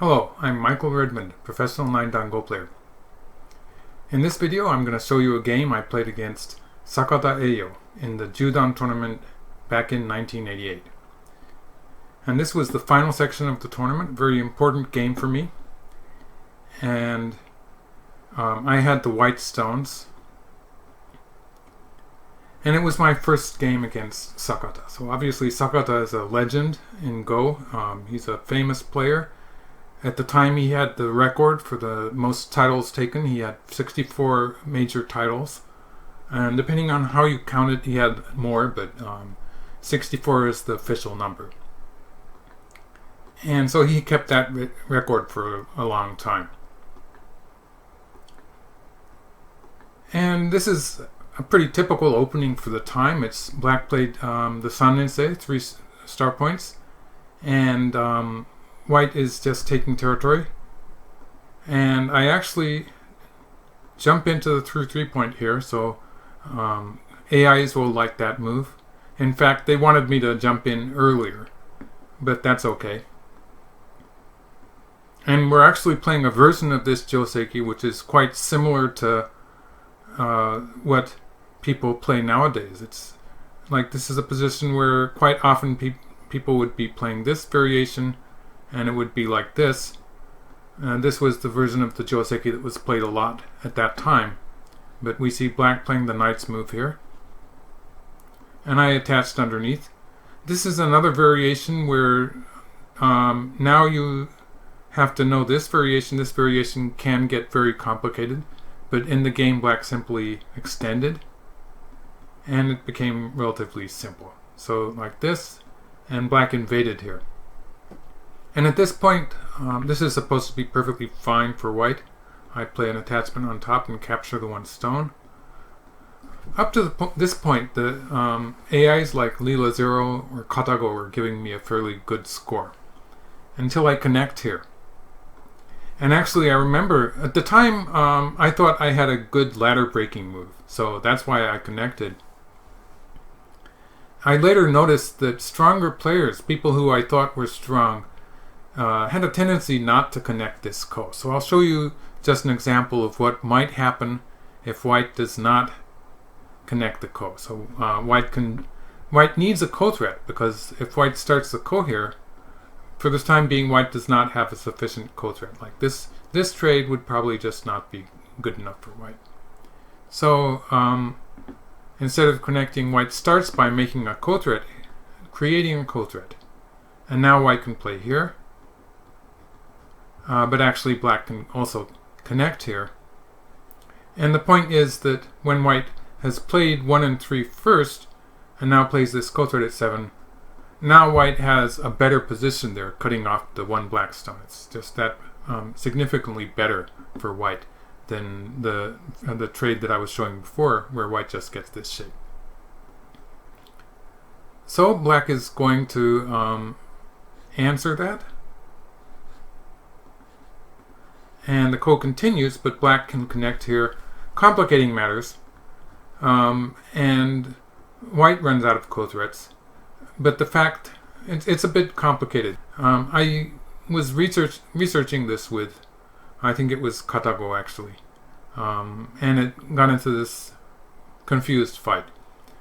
Hello, I'm Michael Redmond, professional 9-dan Go player. In this video I'm going to show you a game I played against Sakata Eio in the Judan tournament back in 1988. And this was the final section of the tournament, very important game for me. And I had the white stones. And it was my first game against Sakata. So obviously Sakata is a legend in Go. He's a famous player. At the time he had the record for the most titles taken. He had 64 major titles. And depending on how you count it, he had more, but 64 is the official number. And so he kept that record for a long time. And this is a pretty typical opening for the time. It's black played the Sanensei, 3 star points, and white is just taking territory. And I actually jump into the through 3-point here, so AIs will like that move. In fact, they wanted me to jump in earlier, but that's okay. And we're actually playing a version of this joseki which is quite similar to what people play nowadays. It's like this is a position where quite often people would be playing this variation, and it would be like this. This was the version of the joseki that was played a lot at that time. But we see black playing the knight's move here. And I attached underneath. This is another variation where now you have to know this variation. This variation can get very complicated. But in the game, black simply extended. And it became relatively simple. So like this, and black invaded here. And at this point, this is supposed to be perfectly fine for white. I play an attachment on top and capture the one stone. Up to this point, the AIs like Lila Zero or Katago were giving me a fairly good score. Until I connect here. And actually, I remember, at the time, I thought I had a good ladder breaking move. So that's why I connected. I later noticed that stronger players, people who I thought were strong, had a tendency not to connect this ko. So I'll show you just an example of what might happen if white does not connect the ko. So white needs a ko threat, because if white starts the ko here, for this time being, white does not have a sufficient ko threat. Like this trade would probably just not be good enough for white. So instead of connecting, white starts by making a ko threat, creating a ko threat. And now white can play here. But actually black can also connect here. And the point is that when white has played 1 and 3 first, and now plays this ko threat at 7, now white has a better position there, cutting off the one black stone. It's just that significantly better for white than the trade that I was showing before, where white just gets this shape. So black is going to answer that. And the ko continues, but black can connect here, complicating matters. And white runs out of ko threats. But the fact, it's a bit complicated. I was researching this with, I think it was Katago actually. And it got into this confused fight,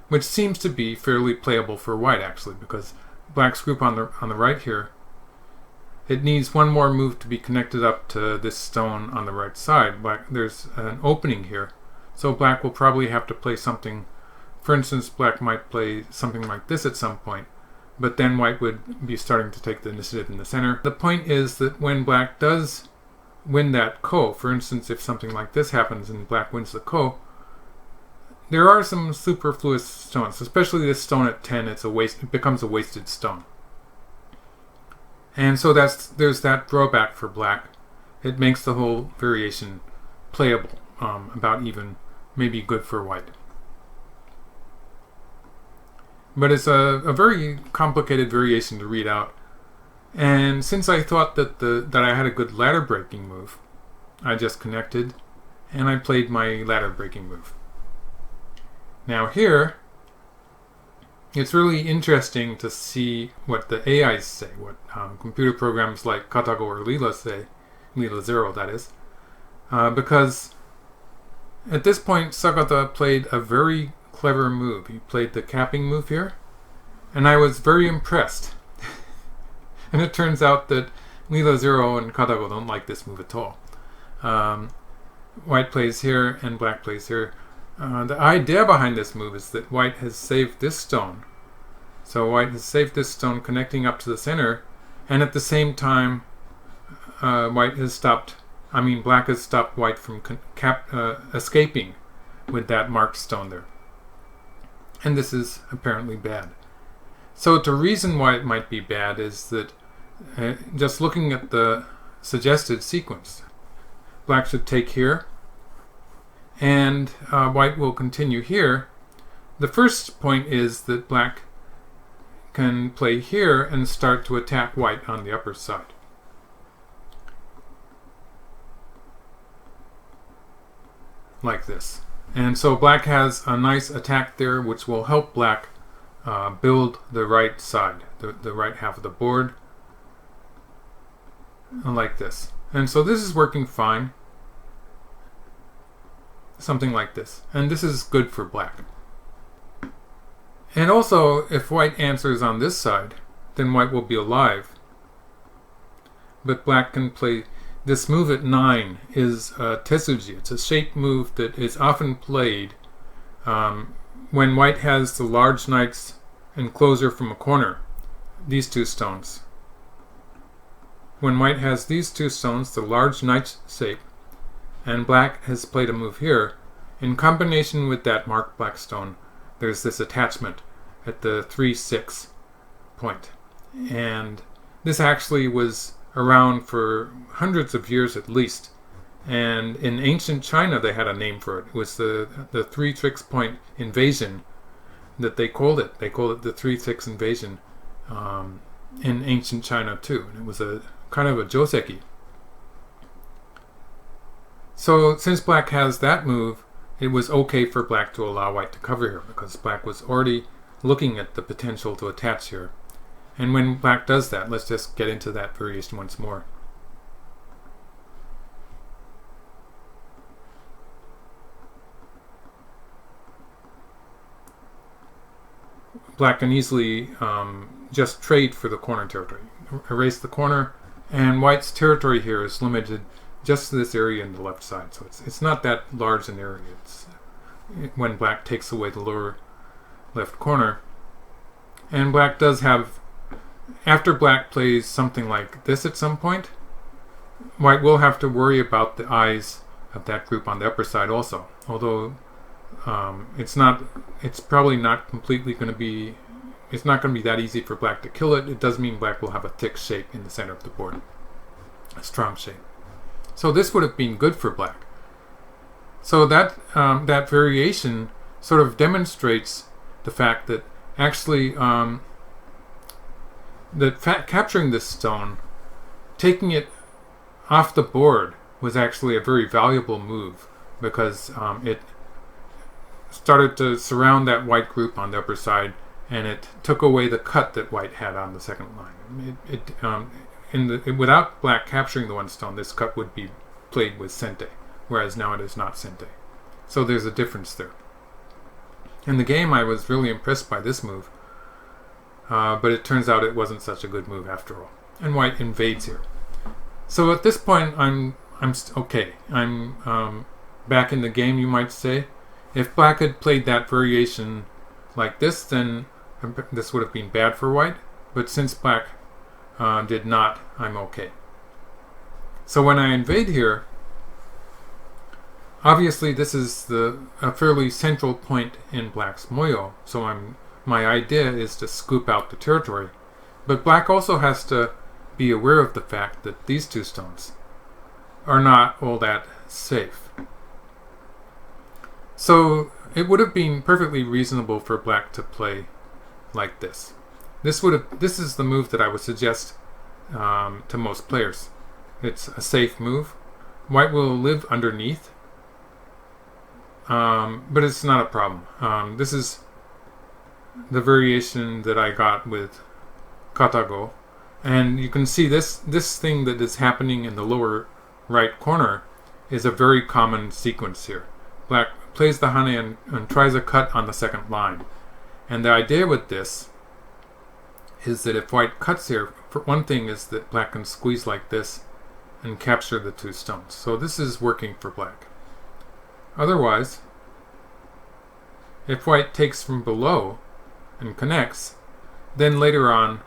which seems to be fairly playable for white actually, because black's group on the right here, it needs one more move to be connected up to this stone on the right side. There's an opening here, so black will probably have to play something. For instance, black might play something like this at some point, but then white would be starting to take the initiative in the center. The point is that when black does win that ko, for instance, if something like this happens and black wins the ko, there are some superfluous stones, especially this stone at 10. It becomes a wasted stone. And so there's that drawback for black. It makes the whole variation playable, about even maybe good for white. But it's a very complicated variation to read out. And since I thought that I had a good ladder breaking move, I just connected and I played my ladder breaking move. Now here, it's really interesting to see what the AIs say, what computer programs like Katago or Leela say, Leela 0 that is, because at this point Sakata played a very clever move. He played the capping move here, and I was very impressed. And it turns out that Leela 0 and Katago don't like this move at all. White plays here and black plays here. The idea behind this move is that white has saved this stone. So white has saved this stone connecting up to the center, and at the same time black has stopped white from escaping with that marked stone there. And this is apparently bad. So the reason why it might be bad is that just looking at the suggested sequence, black should take here, and white will continue here. The first point is that black can play here and start to attack white on the upper side. Like this. And so black has a nice attack there, which will help black build the right side, the right half of the board, like this. And so this is working fine. Something like this. And this is good for black. And also, if white answers on this side, then white will be alive. But black can play this move at 9 is Tetsuji. It's a shape move that is often played when white has the large knight's enclosure from a corner. These two stones. When white has these two stones, the large knight's shape, and black has played a move here, in combination with that marked black stone, there's this attachment at the 3-6 point. And this actually was around for hundreds of years at least. And in ancient China they had a name for it. It was the 3-6 point invasion that they called it. They called it the 3-6 invasion in ancient China too. And it was a kind of a joseki. So since black has that move, it was okay for black to allow white to cover here, because black was already looking at the potential to attach here. And when black does that, let's just get into that variation once more. Black can easily just trade for the corner territory. Erase the corner, and white's territory here is limited just to this area in the left side. So it's not that large an area. It's when black takes away the lower left corner. And black does have, after black plays something like this at some point, white will have to worry about the eyes of that group on the upper side also. Although it's probably not completely going to be, it's not going to be that easy for black to kill it. It does mean black will have a thick shape in the center of the board. A strong shape. So this would have been good for black. So that variation sort of demonstrates the fact that actually capturing this stone, taking it off the board, was actually a very valuable move, because it started to surround that white group on the upper side, and it took away the cut that white had on the second line. Without black capturing the one stone, this cut would be played with sente, whereas now it is not sente. So there's a difference there. In the game, I was really impressed by this move, but it turns out it wasn't such a good move after all. And white invades here. So at this point, I'm okay. I'm back in the game, you might say. If black had played that variation like this, then this would have been bad for white. But since black did not, I'm okay. So when I invade here, obviously this is a fairly central point in black's moyo. So my idea is to scoop out the territory. But black also has to be aware of the fact that these two stones are not all that safe. So it would have been perfectly reasonable for black to play like this. This is the move that I would suggest to most players. It's a safe move. White will live underneath, but it's not a problem. This is the variation that I got with Katago. And you can see this thing that is happening in the lower right corner is a very common sequence here. Black plays the hane and tries a cut on the second line. And the idea with this is that if white cuts here, for one thing is that black can squeeze like this and capture the two stones. So this is working for black. Otherwise, if white takes from below and connects, then later on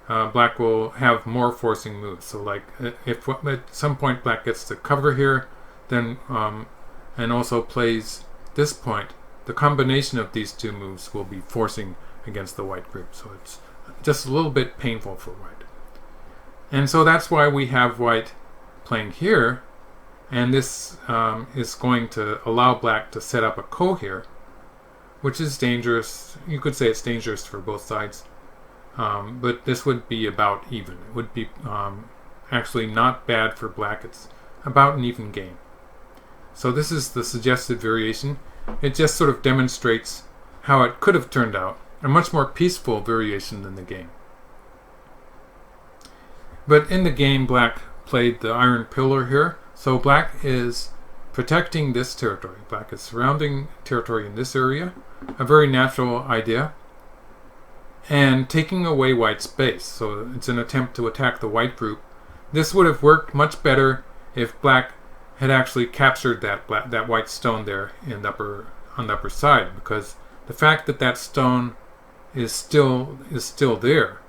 black will have more forcing moves. So like if at some point black gets to cover here, then and also plays this point, the combination of these two moves will be forcing against the white group. So it's just a little bit painful for white. And so that's why we have white playing here, and this is going to allow black to set up a ko here, which is dangerous. You could say it's dangerous for both sides, but this would be about even. It would be actually not bad for black. It's about an even game. So this is the suggested variation. It just sort of demonstrates how it could have turned out, a much more peaceful variation than the game. But in the game, black played the iron pillar here. So black is protecting this territory. Black is surrounding territory in this area, a very natural idea, and taking away white's base. So it's an attempt to attack the white group. This would have worked much better if black had actually captured that white stone there on the upper side, because the fact that that stone is still there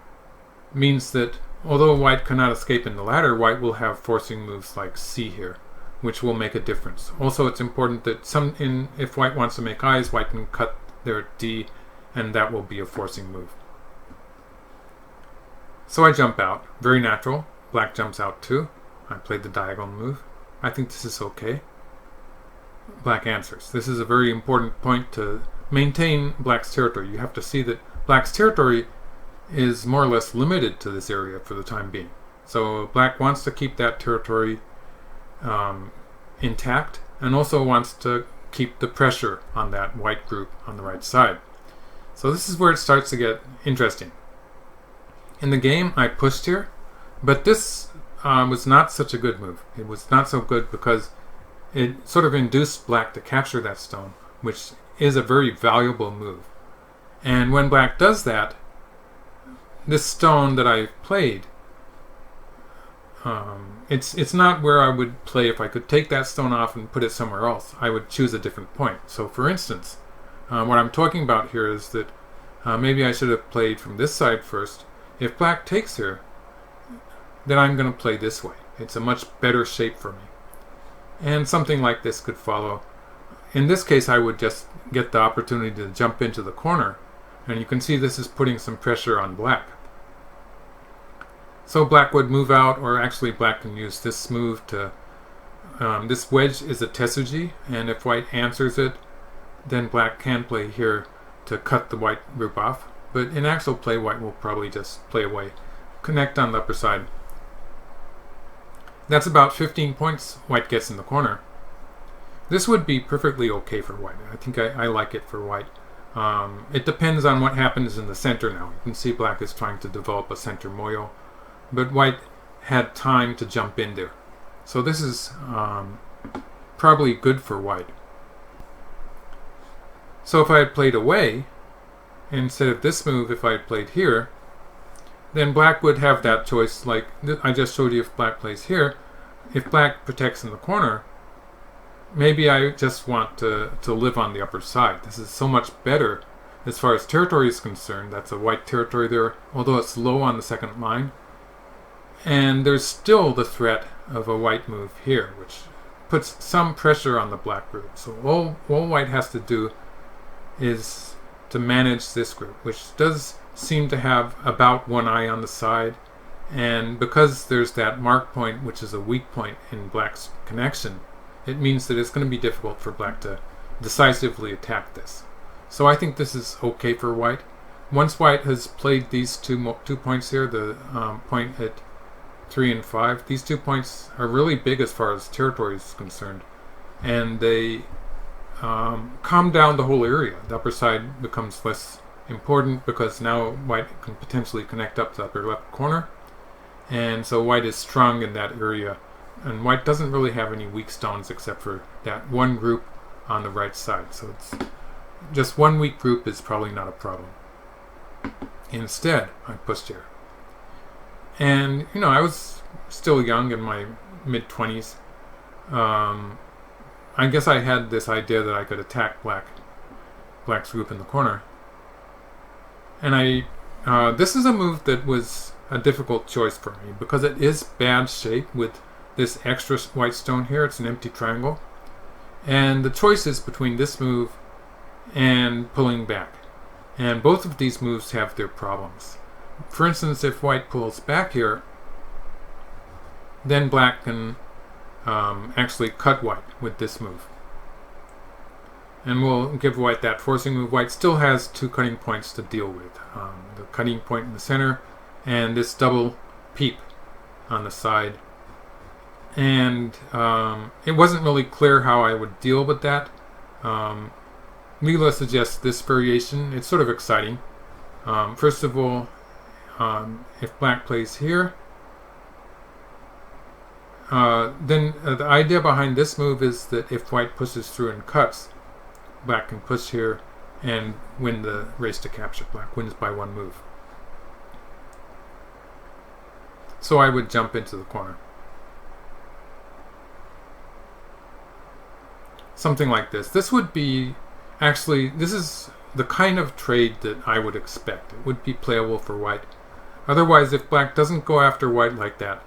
means that although white cannot escape in the ladder, white will have forcing moves like C here, which will make a difference. Also, it's important that if white wants to make eyes, white can cut their D, and that will be a forcing move. So I jump out, very natural. Black jumps out too. I played the diagonal move. I think this is okay. Black answers. This is a very important point to maintain black's territory. You have to see that black's territory is more or less limited to this area for the time being. So black wants to keep that territory intact, and also wants to keep the pressure on that white group on the right side. So this is where it starts to get interesting. In the game, I pushed here, but this was not such a good move. It was not so good because it sort of induced black to capture that stone, which is a very valuable move. And when black does that, this stone that I played, it's not where I would play if I could take that stone off and put it somewhere else. I would choose a different point. So for instance, what I'm talking about here is that maybe I should have played from this side first. If black takes here, then I'm going to play this way. It's a much better shape for me. And something like this could follow. In this case, I would just get the opportunity to jump into the corner. And you can see this is putting some pressure on black. So black would move out, or actually black can use this move to... this wedge is a tesuji, and if white answers it, then black can play here to cut the white group off. But in actual play, white will probably just play away. Connect on the upper side. That's about 15 points white gets in the corner. This would be perfectly okay for white. I think I like it for white. It depends on what happens in the center now. You can see black is trying to develop a center moyo, but white had time to jump in there. So this is probably good for white. So if I had played away, instead of this move, if I had played here, then black would have that choice, like I just showed you. If black plays here, if black protects in the corner, maybe I just want to live on the upper side. This is so much better as far as territory is concerned. That's a white territory there, although it's low on the second line. And there's still the threat of a white move here, which puts some pressure on the black group. So all white has to do is to manage this group, which does seem to have about one eye on the side, and because there's that mark point, which is a weak point in black's connection, it means that it's going to be difficult for black to decisively attack this. So I think this is okay for white. Once white has played these two points here, the point at 3 and 5, these 2 points are really big as far as territory is concerned, and they calm down the whole area. The upper side becomes less important because now white can potentially connect up the upper left corner, and so white is strong in that area, and white doesn't really have any weak stones except for that one group on the right side, so it's just one weak group is probably not a problem. Instead, I pushed here, and I was still young, in my mid-20s. I guess I had this idea that I could attack black's group in the corner, and this is a move that was a difficult choice for me because it is bad shape with this extra white stone here. It's an empty triangle, and the choice is between this move and pulling back, and both of these moves have their problems. For instance, if white pulls back here, then black can actually cut white with this move, and we'll give white that forcing move. White still has two cutting points to deal with, the cutting point in the center and this double peep on the side, and it wasn't really clear how I would deal with that. Leela suggests this variation. It's sort of exciting. First of all, if black plays here, then the idea behind this move is that if white pushes through and cuts, black can push here and win the race to capture. Black wins by one move. So I would jump into the corner. Something like this. This would be, actually, this is the kind of trade that I would expect. It would be playable for white. Otherwise, if black doesn't go after white like that,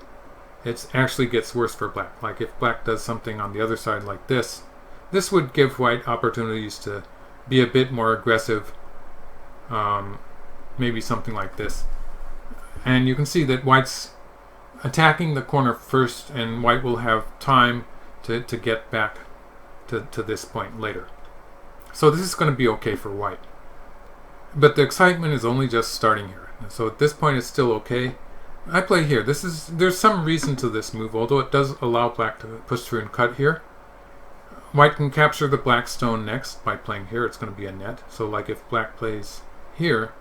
it actually gets worse for black. Like if black does something on the other side like this, this would give white opportunities to be a bit more aggressive. Maybe something like this. And you can see that white's attacking the corner first, and white will have time to get back to this point later. So this is going to be okay for white. But the excitement is only just starting here. So at this point it's still okay. I play here. There's some reason to this move, although it does allow black to push through and cut here. White can capture the black stone next by playing here. It's going to be a net. So like if black plays here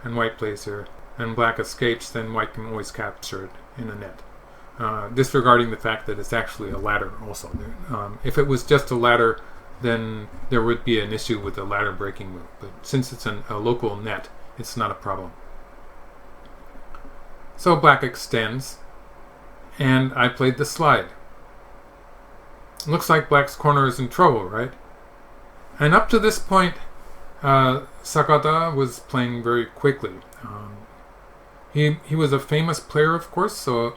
and white plays here and black escapes, then white can always capture it in a net. Disregarding the fact that it's actually a ladder also. If it was just a ladder, then there would be an issue with the ladder breaking move. But since it's a local net, it's not a problem. So black extends, and I played the slide. Looks like black's corner is in trouble, right? And up to this point, Sakata was playing very quickly. He was a famous player, of course, so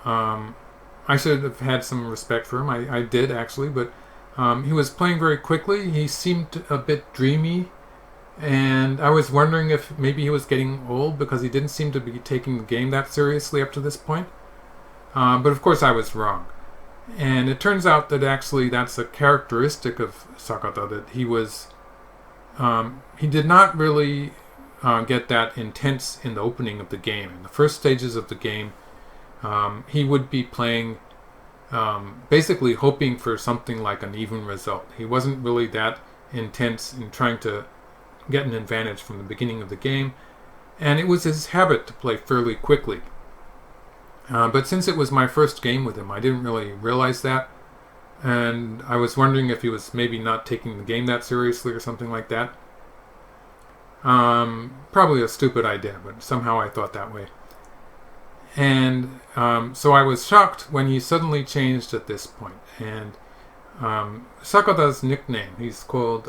I should have had some respect for him. I did, actually, but he was playing very quickly. He seemed a bit dreamy, and I was wondering if maybe he was getting old because he didn't seem to be taking the game that seriously up to this point. But of course I was wrong. And it turns out that actually that's a characteristic of Sakata, that he did not really get that intense in the opening of the game. In the first stages of the game, he would be playing basically hoping for something like an even result. He wasn't really that intense in trying to get an advantage from the beginning of the game, and it was his habit to play fairly quickly. But since it was my first game with him, I didn't really realize that, and I was wondering if he was maybe not taking the game that seriously or something like that. Probably a stupid idea, but somehow I thought that way. And so I was shocked when he suddenly changed at this point. And Sakata's nickname, he's called,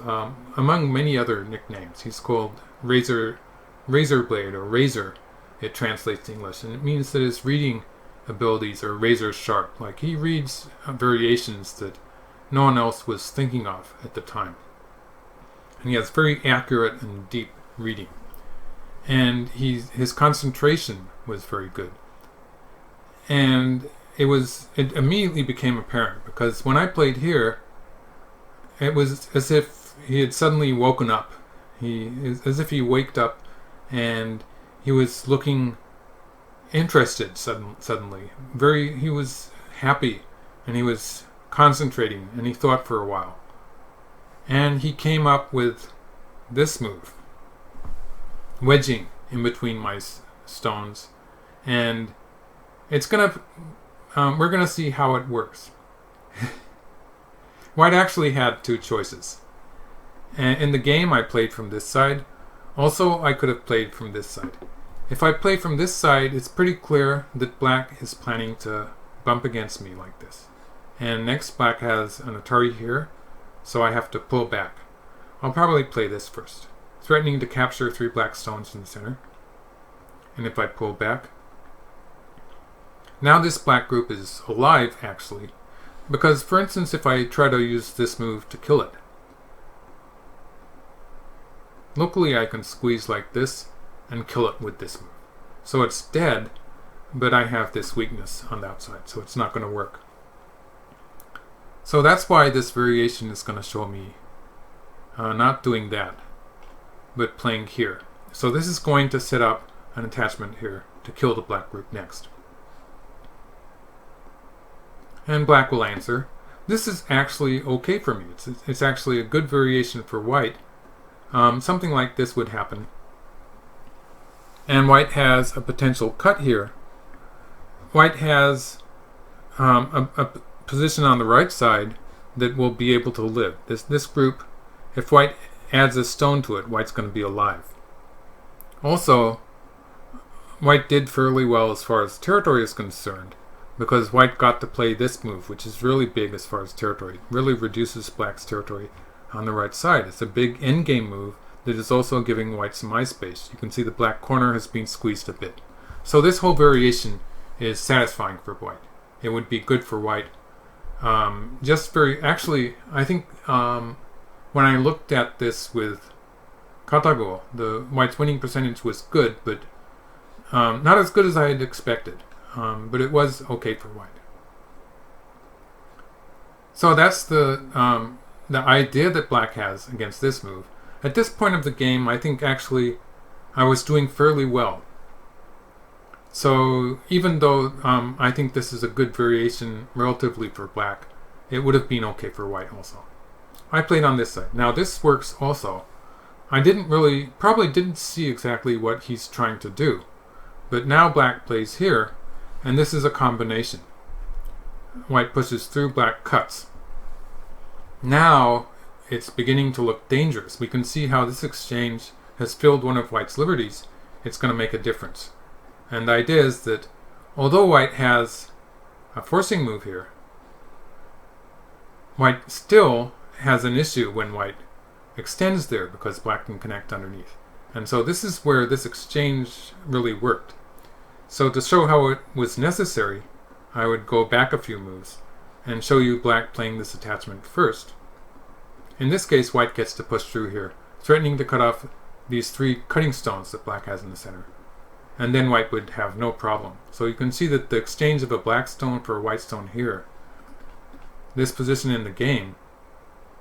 among many other nicknames, he's called Razor Blade, or Razor, it translates to English. And it means that his reading abilities are razor sharp. Like, he reads variations that no one else was thinking of at the time. And he has very accurate and deep reading. And his concentration was very good. And it immediately became apparent, because when I played here, it was as if he had suddenly woken up. As if he waked up, and he was looking interested suddenly. He was happy, and he was concentrating, and he thought for a while. And he came up with this move. wedging in between my stones, and it's gonna we're gonna see how it works. White actually had two choices. And in the game I played from this side. Also, I could have played from this side. If I play from this side, it's pretty clear that black is planning to bump against me like this. And next, black has an Atari here, so I have to pull back. I'll probably play this first, threatening to capture 3 black stones in the center. And if I pull back, now this black group is alive, actually, because, for instance, if I try to use this move to kill it, locally I can squeeze like this and kill it with this move. So it's dead, but I have this weakness on the outside, so it's not going to work. So that's why this variation is going to show me not doing that, but playing here. So this is going to set up an attachment here to kill the black group next. And black will answer. This is actually okay for me. It's actually a good variation for white. Something like this would happen. And white has a potential cut here. White has a position on the right side that will be able to live. This group, if white adds a stone to it, white's going to be alive. Also, white did fairly well as far as territory is concerned, because white got to play this move, which is really big as far as territory. It really reduces black's territory on the right side. It's a big endgame move that is also giving white some eye space. You can see the black corner has been squeezed a bit. So this whole variation is satisfying for white. It would be good for white. Actually, I think when I looked at this with Katago, the white's winning percentage was good, but not as good as I had expected. But it was okay for white. So that's the idea that black has against this move. At this point of the game, I think actually I was doing fairly well. So even though I think this is a good variation relatively for black, it would have been okay for white also. I played on this side. Now this works also. I probably didn't see exactly what he's trying to do. But now black plays here, and this is a combination. White pushes through, black cuts. Now it's beginning to look dangerous. We can see how this exchange has filled one of white's liberties. It's going to make a difference. And the idea is that although white has a forcing move here, white still has an issue when white extends there because black can connect underneath. And so this is where this exchange really worked. So to show how it was necessary, I would go back a few moves and show you black playing this attachment first. In this case, white gets to push through here, threatening to cut off these 3 cutting stones that black has in the center. And then white would have no problem. So you can see that the exchange of a black stone for a white stone here, this position in the game,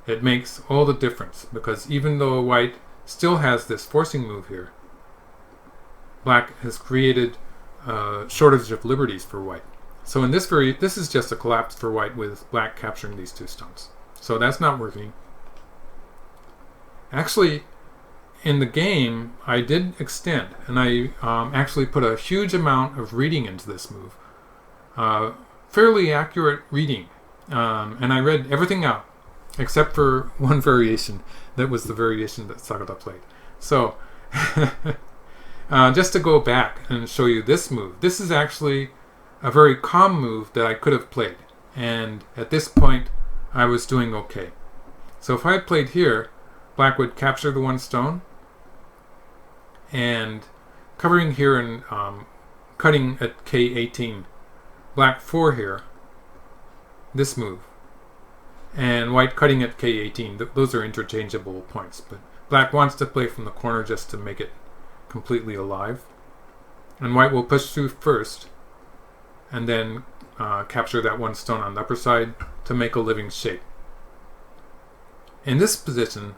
it makes all the difference, because even though white still has this forcing move here, black has created a shortage of liberties for white. So in this is just a collapse for white with black capturing these 2 stones. So that's not working. Actually, in the game, I did extend, and I actually put a huge amount of reading into this move. Fairly accurate reading. And I read everything out, except for one variation. That was the variation that Sakata played. So, just to go back and show you this move. This is actually a very calm move that I could have played. And at this point, I was doing okay. So if I had played here, black would capture the 1 stone, and covering here and cutting at K18, black 4 here, this move, and white cutting at K18. Those are interchangeable points, but black wants to play from the corner just to make it completely alive. And white will push through first, and then capture that 1 stone on the upper side to make a living shape. In this position,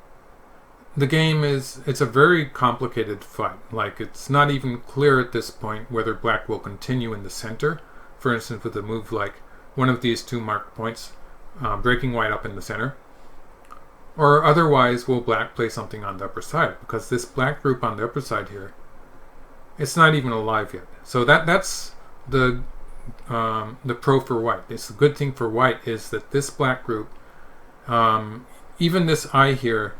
the game it's a very complicated fight. Like, it's not even clear at this point whether black will continue in the center. For instance, with a move like one of these 2 marked points, breaking white up in the center, Or otherwise, will black play something on the upper side? Because this black group on the upper side here, it's not even alive yet. So that's the pro for white. It's a good thing for white is that this black group, even this eye here,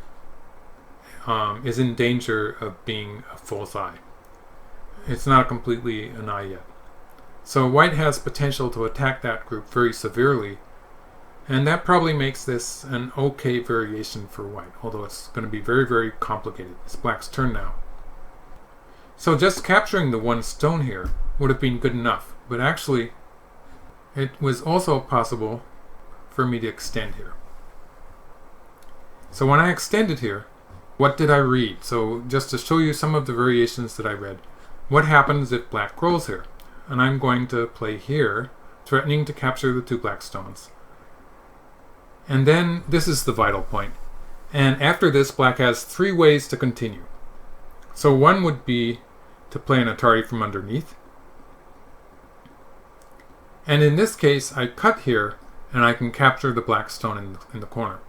is in danger of being a false eye. It's not completely an eye yet. So white has potential to attack that group very severely, and that probably makes this an okay variation for white, although it's going to be very, very complicated. It's black's turn now. So just capturing the one stone here would have been good enough, but actually it was also possible for me to extend here. So when I extended here, what did I read? So just to show you some of the variations that I read, what happens if black grows here? And I'm going to play here, threatening to capture the 2 black stones. And then this is the vital point. And after this, black has 3 ways to continue. So one would be to play an Atari from underneath. And in this case, I cut here, and I can capture the black stone in the corner.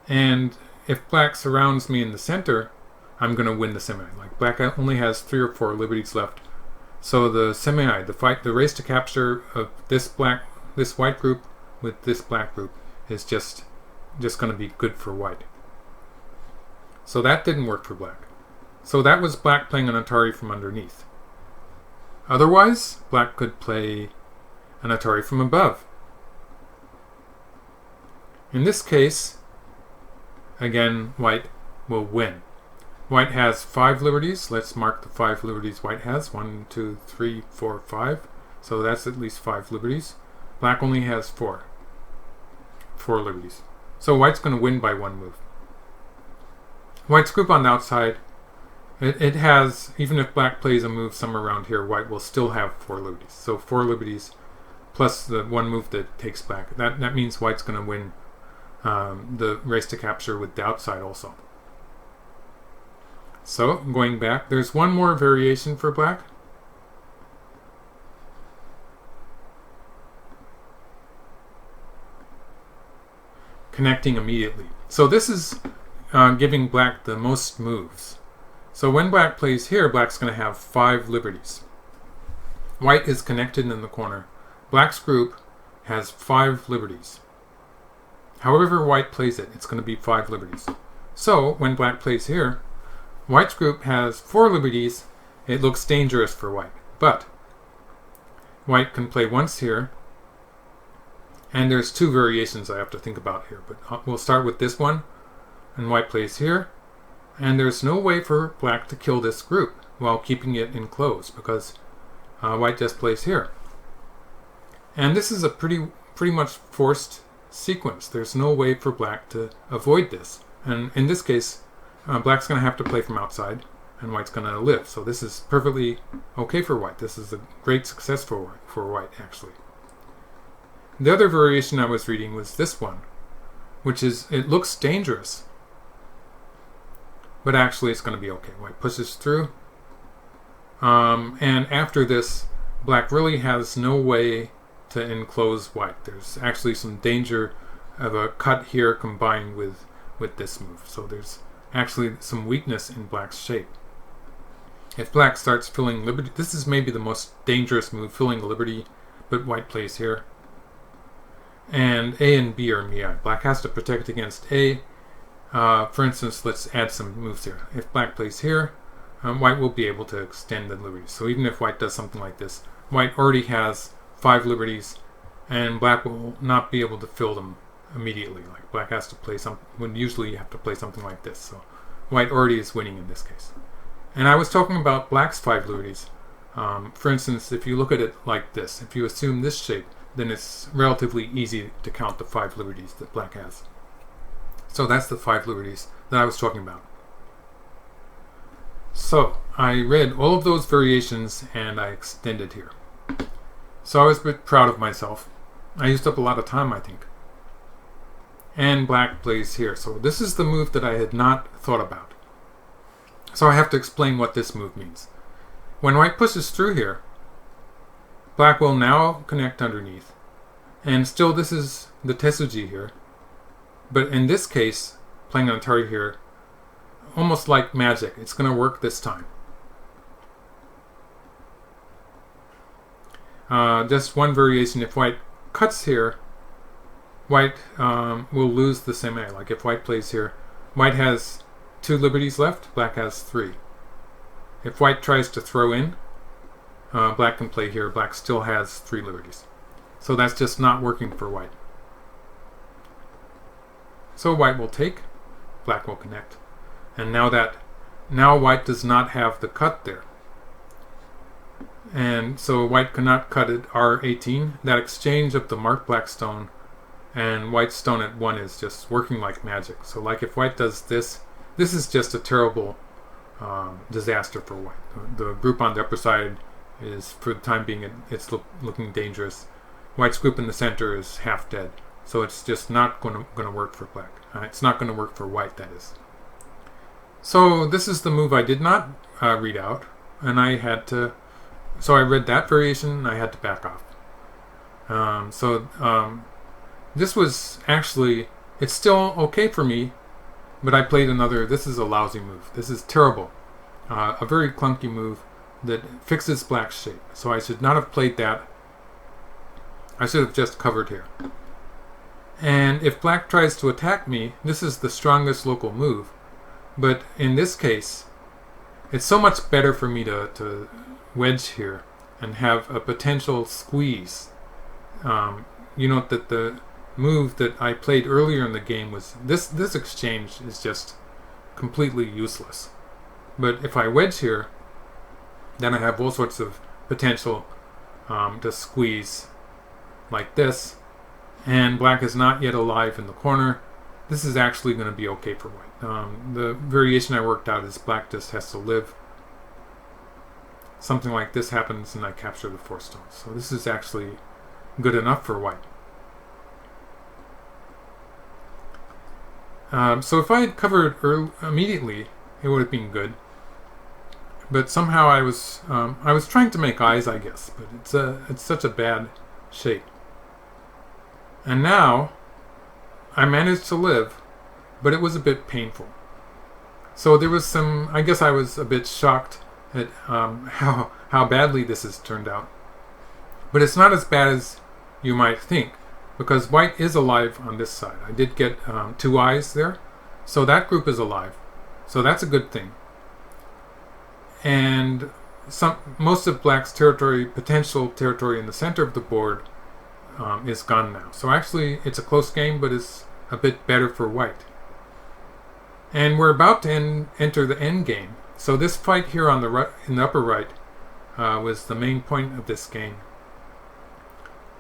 And if black surrounds me in the center, I'm going to win the semi. Like black only has 3 or 4 liberties left. So the semi, the race to capture of this white group with this black group is just going to be good for white. So that didn't work for black. So that was black playing an Atari from underneath. Otherwise, black could play an Atari from above. In this case, again, white will win. White has 5 liberties. Let's mark the 5 liberties white has. 1, 2, 3, 4, 5. So that's at least 5 liberties. Black only has 4 liberties. So white's going to win by 1 move. White's group on the outside, it has, even if black plays a move somewhere around here, white will still have 4 liberties. So 4 liberties plus the 1 move that takes black. That means white's going to win the race to capture with the outside also. So, going back, there's one more variation for black. Connecting immediately. So this is giving black the most moves. So when black plays here, black's going to have 5 liberties. White is connected in the corner. Black's group has 5 liberties. However white plays it, it's going to be 5 liberties. So when black plays here, white's group has 4 liberties. It looks dangerous for white, but white can play once here, and there's 2 variations I have to think about here, but we'll start with this one, and white plays here, and there's no way for black to kill this group while keeping it enclosed, because white just plays here. And this is a pretty much forced sequence. There's no way for black to avoid this, and in this case, black's going to have to play from outside, and white's going to live. So this is perfectly okay for white. This is a great success for white, actually. The other variation I was reading was this one, which is, it looks dangerous, but actually it's going to be okay. White pushes through, and after this, black really has no way to enclose white. There's actually some danger of a cut here combined with this move. So there's actually some weakness in black's shape. If black starts filling liberty, this is maybe the most dangerous move, filling a liberty, but white plays here. And A and B are mi. Black has to protect against A. For instance, let's add some moves here. If black plays here, white will be able to extend the liberties. So even if white does something like this, white already has 5 liberties, and black will not be able to fill them immediately. Like black has to play when usually you have to play something like this. So white already is winning in this case. And I was talking about black's 5 liberties. For instance, if you look at it like this, if you assume this shape, then it's relatively easy to count the 5 liberties that black has. So that's the 5 liberties that I was talking about. So I read all of those variations and I extended here. So I was a bit proud of myself. I used up a lot of time, I think. And black plays here. So this is the move that I had not thought about. So I have to explain what this move means. When white pushes through here, black will now connect underneath. And still this is the tesuji here. But in this case, playing on target here, almost like magic, it's going to work this time. Just one variation, if white cuts here, white will lose the same A. Like if white plays here, white has 2 liberties left, black has 3. If white tries to throw in, black can play here, black still has 3 liberties. So that's just not working for white. So white will take, black will connect. And now white does not have the cut there. And so white cannot cut at R18. That exchange of the marked black stone and white stone at 1 is just working like magic. So like if white does this, this is just a terrible disaster for white. The group on the upper side is, for the time being, it's looking dangerous. White's group in the center is half dead. So it's just not going to work for black. It's not going to work for white, that is. So this is the move I did not read out, and I had to. So I read that variation, and I had to back off. This was actually, it's still okay for me, but I played another. This is a lousy move. This is terrible. A very clunky move that fixes black's shape. So I should not have played that. I should have just covered here. And if black tries to attack me, this is the strongest local move. But in this case, it's so much better for me to wedge here and have a potential squeeze. You note that the move that I played earlier in the game was this exchange is just completely useless. But if I wedge here, then I have all sorts of potential to squeeze like this, and black is not yet alive in the corner. This is actually going to be okay for white. The variation I worked out is black just has to live. Something like this happens and I capture the 4 stones. So this is actually good enough for white. So if I had covered immediately, it would have been good. But somehow I was trying to make eyes, I guess. But it's such a bad shape. And now I managed to live, but it was a bit painful. So there was some, I guess I was a bit shocked at how badly this has turned out. But it's not as bad as you might think, because white is alive on this side. I did get 2 eyes there, so that group is alive. So that's a good thing. And most of black's potential territory in the center of the board is gone now. So actually it's a close game, but it's a bit better for white. And we're about to enter the end game. So this fight here on the right, in the upper right, was the main point of this game.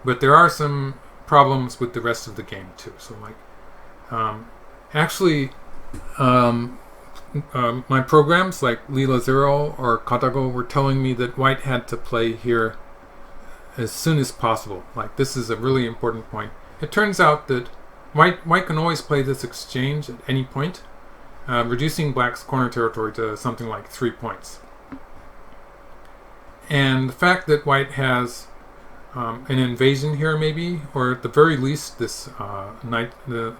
But there are some problems with the rest of the game too. So like, my programs like Lila Zero or Katago were telling me that white had to play here as soon as possible. Like, this is a really important point. It turns out that white can always play this exchange at any point, reducing black's corner territory to something like 3 points. And the fact that white has an invasion here, maybe, or at the very least this the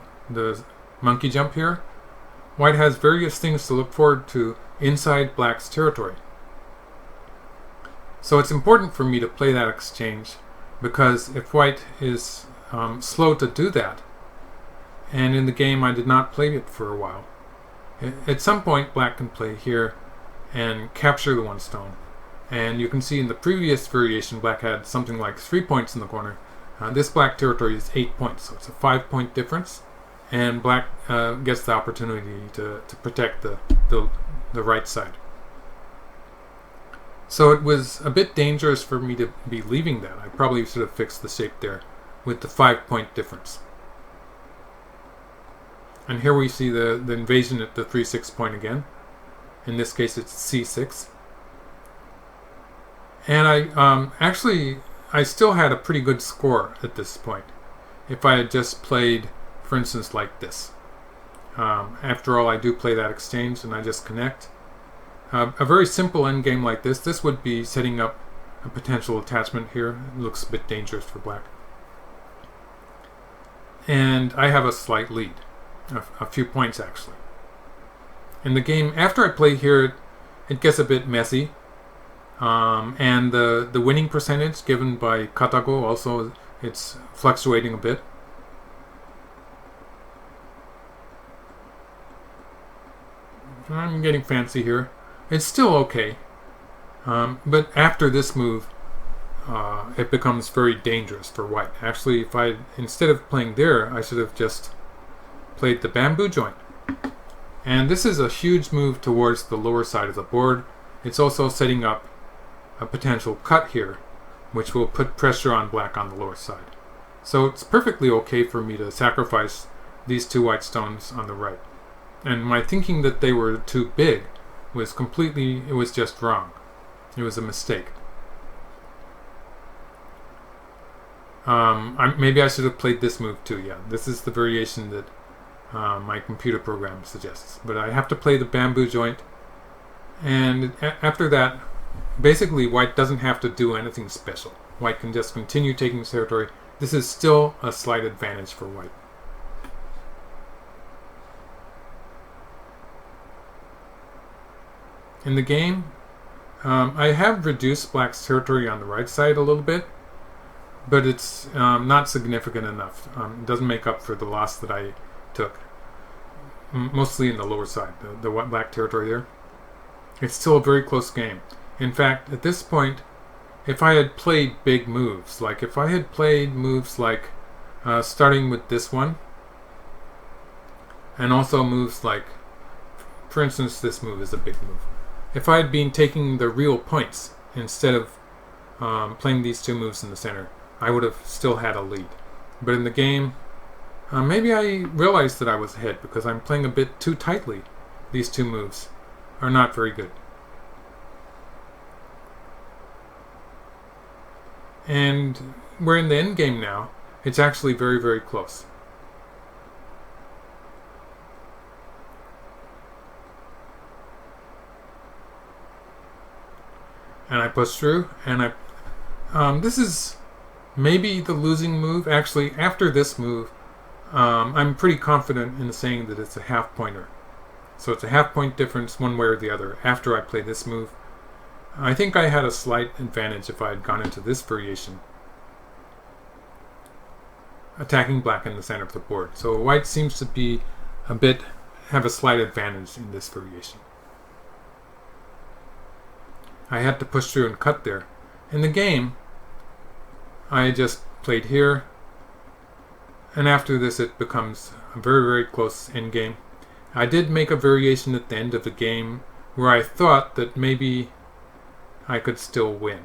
monkey jump here, white has various things to look forward to inside black's territory. So it's important for me to play that exchange, because if white is slow to do that, and in the game I did not play it for a while, at some point black can play here and capture the 1 stone. And you can see in the previous variation black had something like 3 points in the corner. This black territory is 8 points, so it's a 5-point difference, and black gets the opportunity to protect the right side. So it was a bit dangerous for me to be leaving that. I probably should have fixed the shape there with the 5-point difference. And here we see the invasion at the 3-6 point again. In this case it's C6. And I still had a pretty good score at this point if I had just played, for instance, like this. After all, I do play that exchange and I just connect. A very simple endgame like this would be setting up a potential attachment here. It looks a bit dangerous for black. And I have a slight lead. a few points actually. In the game, after I play here, it gets a bit messy. And the winning percentage given by Katago also, it's fluctuating a bit. I'm getting fancy here. It's still okay. But after this move, it becomes very dangerous for white. Actually, instead of playing there, I should have just played the bamboo joint. And this is a huge move towards the lower side of the board. It's also setting up a potential cut here, which will put pressure on black on the lower side. So it's perfectly okay for me to sacrifice these two white stones on the right. And my thinking that they were too big was just wrong. It was a mistake. Maybe I should have played this move too. Yeah, this is the variation that my computer program suggests. But I have to play the bamboo joint. And after that, basically white doesn't have to do anything special. White can just continue taking territory. This is still a slight advantage for white. In the game, I have reduced black's territory on the right side a little bit, but it's not significant enough. It doesn't make up for the loss that I took, mostly in the lower side, the black territory there. It's still a very close game. In fact, at this point, if I had played big moves, like if I had played moves like starting with this one, and also moves like, for instance, this move is a big move. If I had been taking the real points instead of playing these two moves in the center, I would have still had a lead. But in the game, maybe I realized that I was ahead because I'm playing a bit too tightly. These two moves are not very good. And we're in the end game now. It's actually very, very close. And I push through, and this is maybe the losing move. Actually, after this move, I'm pretty confident in saying that it's a half pointer. So it's a half point difference one way or the other after I play this move. I think I had a slight advantage if I had gone into this variation, attacking black in the center of the board. So white seems to have a slight advantage in this variation. I had to push through and cut there. In the game, I just played here, and after this it becomes a very, very close endgame. I did make a variation at the end of the game where I thought that maybe I could still win.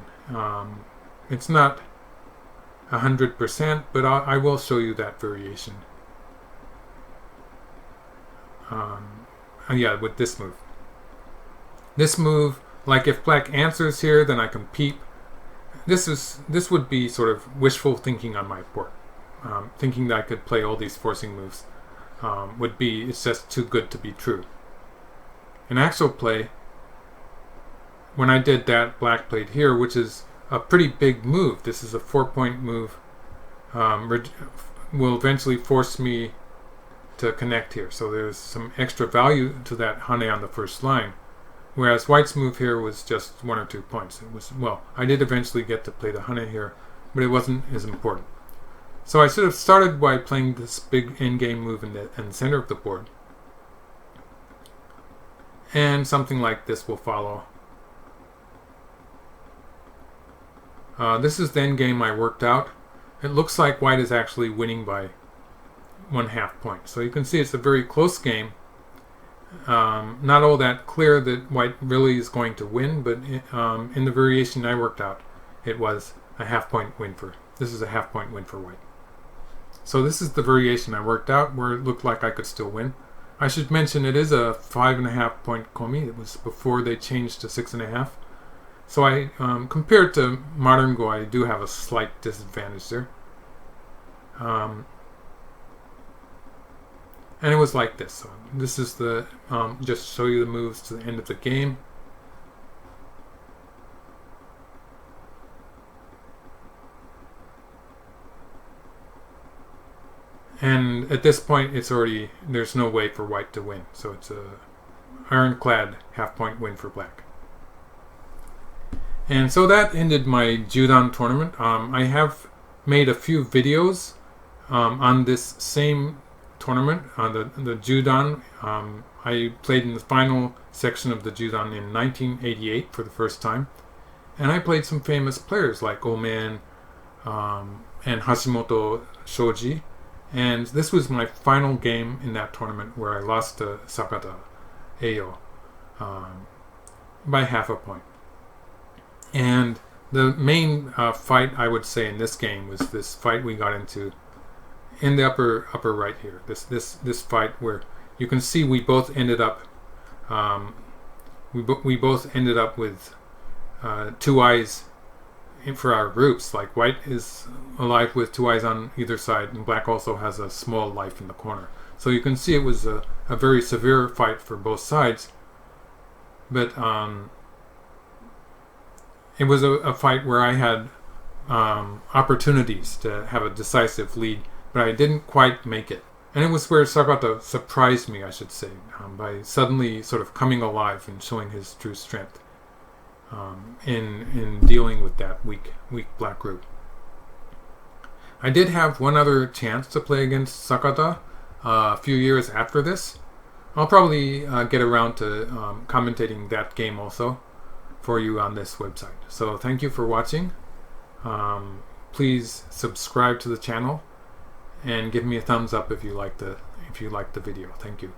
It's not 100%, but I will show you that variation. Yeah, with this move. This move, like if black answers here, then I can peep. This would be sort of wishful thinking on my part. Thinking that I could play all these forcing moves it's just too good to be true. In actual play, when I did that, black played here, which is a pretty big move. This is a 4-point move. Will eventually force me to connect here. So there's some extra value to that hane on the first line. Whereas white's move here was just 1 or 2 points. I did eventually get to play the hane here, but it wasn't as important. So I should have started by playing this big endgame move in the center of the board. And something like this will follow. This is the endgame I worked out. It looks like white is actually winning by 1/2 point. So you can see it's a very close game. Not all that clear that white really is going to win, but in the variation I worked out, it was a 1/2 point win this is a 1/2 point win for white. So this is the variation I worked out where it looked like I could still win. I should mention it is a 5.5 point komi. It was before they changed to 6.5. So I, compared to modern Go, I do have a slight disadvantage there. And it was like this. So this is the, just show you the moves to the end of the game. And at this point, there's no way for white to win. So it's a ironclad half-point win for black. And so that ended my Judan tournament. I have made a few videos on this same tournament, on the Judan. I played in the final section of the Judan in 1988 for the first time. And I played some famous players like Omen and Hashimoto Shoji. And this was my final game in that tournament, where I lost to Sakata Eio by half a point. And the main fight, I would say, in this game was this fight we got into in the upper right here. This fight where you can see we both ended up we both ended up with 2 eyes for our groups. Like white is alive with 2 eyes on either side, and black also has a small life in the corner. So you can see it was a very severe fight for both sides. But it was a fight where I had opportunities to have a decisive lead, but I didn't quite make it. And it was where Sakata surprised me, I should say, by suddenly sort of coming alive and showing his true strength in dealing with that weak black group. I did have one other chance to play against Sakata a few years after this. I'll probably get around to commentating that game also for you on this website. So thank you for watching. Please subscribe to the channel and give me a thumbs up if you like the video. Thank you.